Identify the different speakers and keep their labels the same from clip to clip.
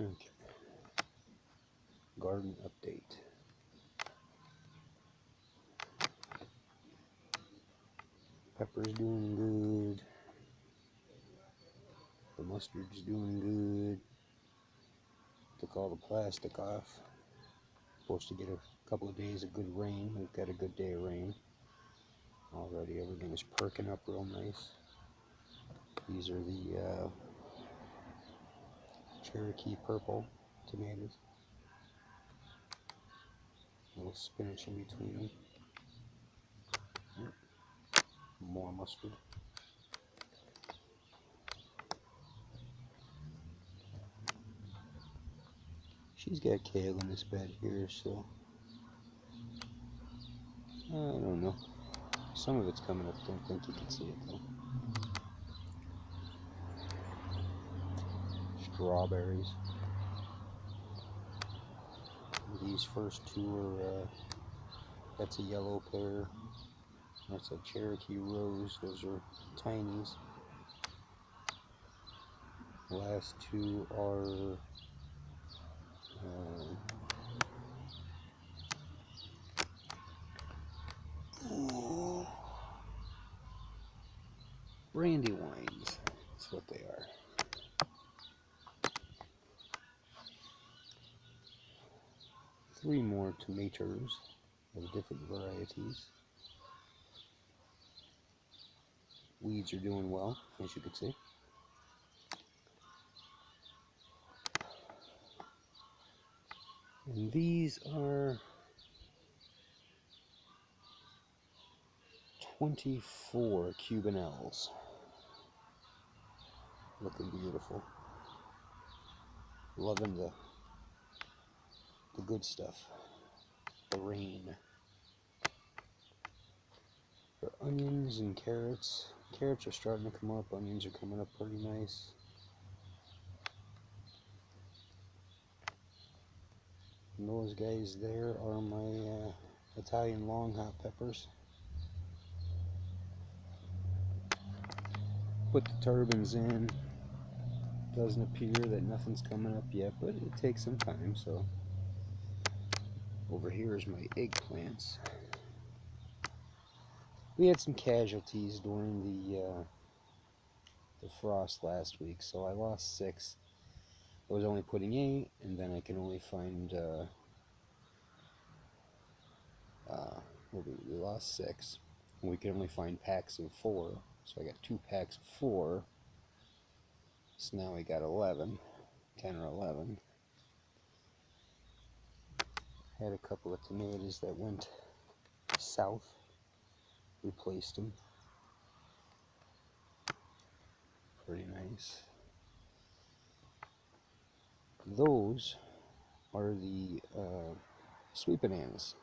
Speaker 1: Okay. Garden update. Pepper's doing good. The mustard's doing good. Took all the plastic off. Supposed to get a couple of days of good rain. We've got a good day of rain. Already everything is perking up real nice. These are the Cherokee purple tomatoes. A little spinach in between them. More mustard. She's got kale in this bed here, so I don't know. Some of it's coming up. Don't think you can see it though. Strawberries. These first two are, that's a yellow pear. That's a Cherokee rose. Those are tinies. The last two are brandywines. That's what they are. Three more tomatoes of different varieties. Weeds are doing well, as you can see. And these are 24 Cubanelles. Looking beautiful. Loving the good stuff. The rain. For onions and carrots. Carrots are starting to come up. Onions are coming up pretty nice. And those guys there are my Italian long hot peppers. Put the turbans in. Doesn't appear that nothing's coming up yet, but it takes some time. So over here is my eggplants. We had some casualties during the frost last week, so I lost 6. I was only putting 8, and then I can only find we lost 6, and we can only find packs of 4. So I got 2 packs of 4. So now we got 11, 10 or 11. Had a couple of tomatoes that went south. Replaced them. Pretty nice. Those are the sweet bananas.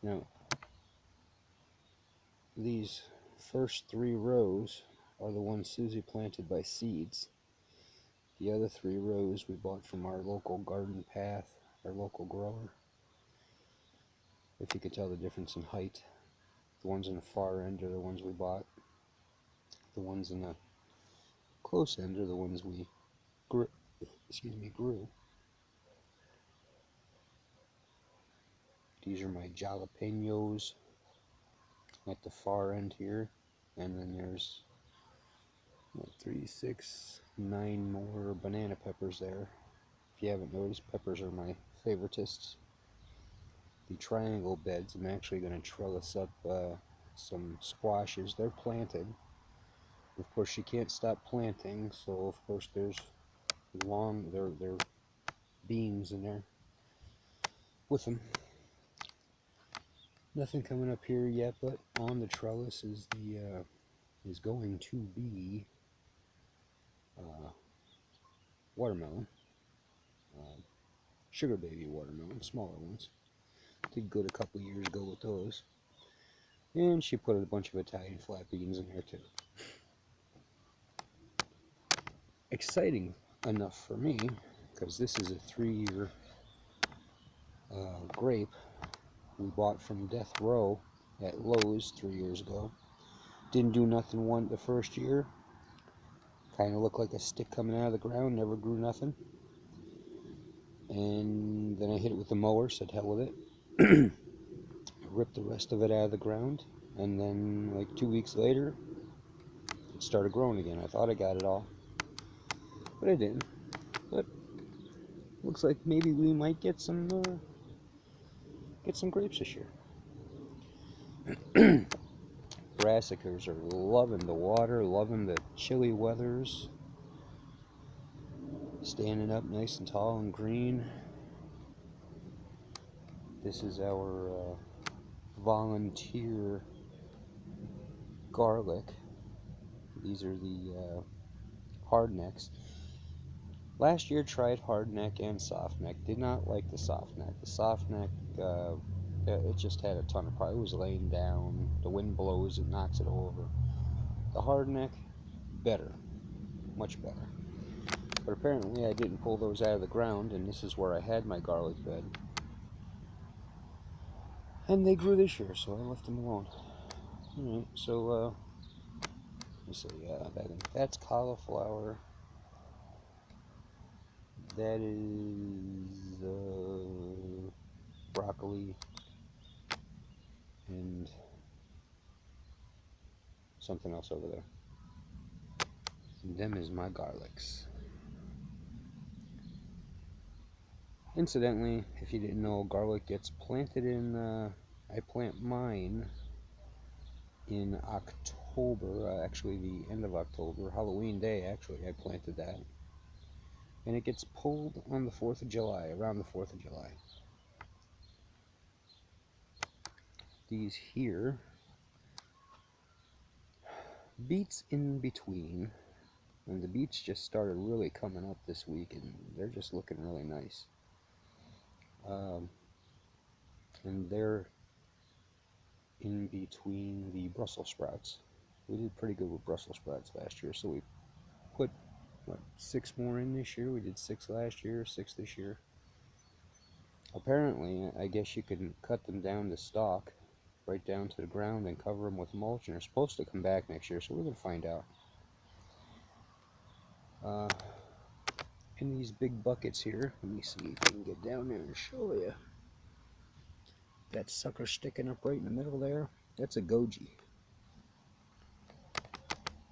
Speaker 1: Now, these first 3 rows are the ones Susie planted by seeds. The other 3 rows we bought from our local garden path, our local grower. If you could tell the difference in height, the ones in the far end are the ones we bought. The ones in the close end are the ones we grew. These are my jalapenos at the far end here, and then there's 3, 6, 9 more banana peppers there. If you haven't noticed, peppers are my favoritists. The triangle beds, I'm actually going to trellis up some squashes. They're planted. Of course, you can't stop planting, so of course there's they're beams in there with them. Nothing coming up here yet, but on the trellis is the is going to be watermelon, sugar baby watermelon, smaller ones. Did good a couple years ago with those. And she put a bunch of Italian flat beans in there too. Exciting enough for me, because this is a 3-year grape we bought from Death Row at Lowe's 3 years ago. Didn't do nothing the first year. Kind of looked like a stick coming out of the ground, never grew nothing. And then I hit it with the mower, said hell with it. Ripped the rest of it out of the ground, and then like 2 weeks later it started growing again. I thought I got it all, but I didn't. But looks like maybe we might get some grapes this year. Brassicas are loving the water, loving the chilly weathers, standing up nice and tall and green. This is our volunteer garlic. These are the hardnecks. Last year tried hardneck and softneck. Did not like the softneck. The softneck, it just had a ton of problems. It was laying down. The wind blows, it knocks it over. The hardneck, better, much better. But apparently I didn't pull those out of the ground, and this is where I had my garlic bed. And they grew this year, so I left them alone. Alright, so let me see, that's cauliflower. That is broccoli and something else over there. And them is my garlics. Incidentally, if you didn't know, garlic gets planted in, I plant mine in October, actually the end of October, Halloween Day actually, I planted that. And it gets pulled on the 4th of July, around the 4th of July. These here, beets in between, and the beets just started really coming up this week, and they're just looking really nice. And they're in between the Brussels sprouts. We did pretty good with Brussels sprouts last year, so we put, what, 6 more in this year. We did 6 last year, 6 this year. Apparently, I guess you can cut them down to stalk, right down to the ground, and cover them with mulch, and they're supposed to come back next year, so we're going to find out. In these big buckets here, let me see if I can get down there and show you. That sucker sticking up right in the middle there, that's a goji.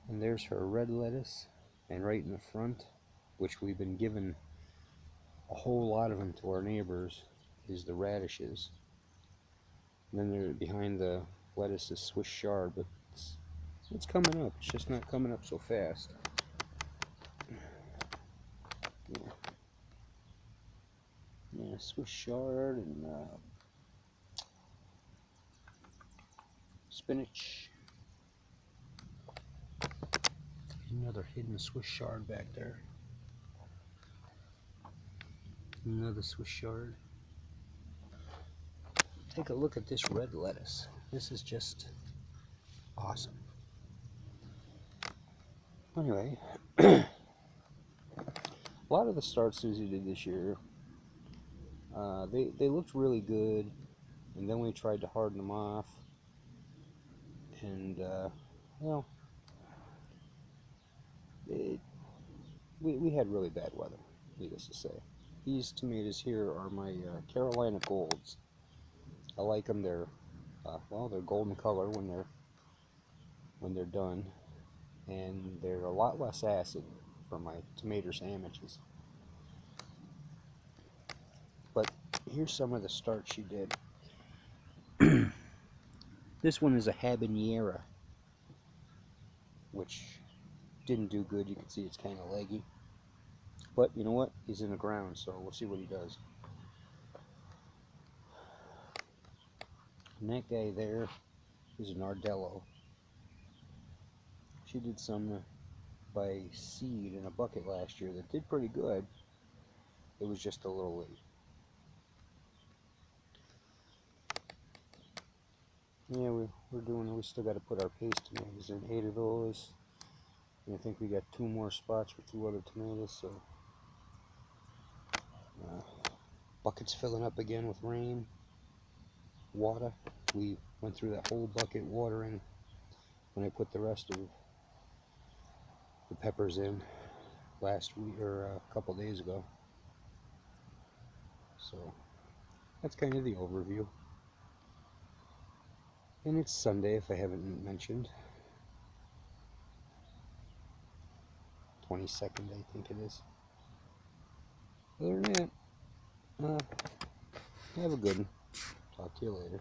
Speaker 1: And there's her red lettuce, and right in the front, which we've been giving a whole lot of them to our neighbors, is the radishes. And then there behind the lettuce is Swiss chard, but it's coming up. It's just not coming up so fast. Yeah, Swiss chard and spinach. Another hidden Swiss chard back there. Another Swiss chard. Take a look at this red lettuce. This is just awesome. Anyway, a lot of the starts Susie did this year, they looked really good, and then we tried to harden them off, and well, we had really bad weather, needless to say. These tomatoes here are my Carolina Golds. I like them. They're well, they're golden color when they're done, and they're a lot less acid for my tomato sandwiches. But here's some of the starts she did. This one is a habanera, which didn't do good. You can see it's kind of leggy. But you know what? He's in the ground, so we'll see what he does. And that guy there is an Ardello. She did some by seed in a bucket last year that did pretty good. It was just a little late. Yeah, we still got to put our paste tomatoes in, 8 of those. And I think we got 2 more spots for 2 other tomatoes, so bucket's filling up again with rain, water. We went through that whole bucket watering when I put the rest of the peppers in last week, or a couple days ago. So that's kind of the overview. And it's Sunday, if I haven't mentioned. 22nd, I think it is. Other than that, have a good one. Talk to you later.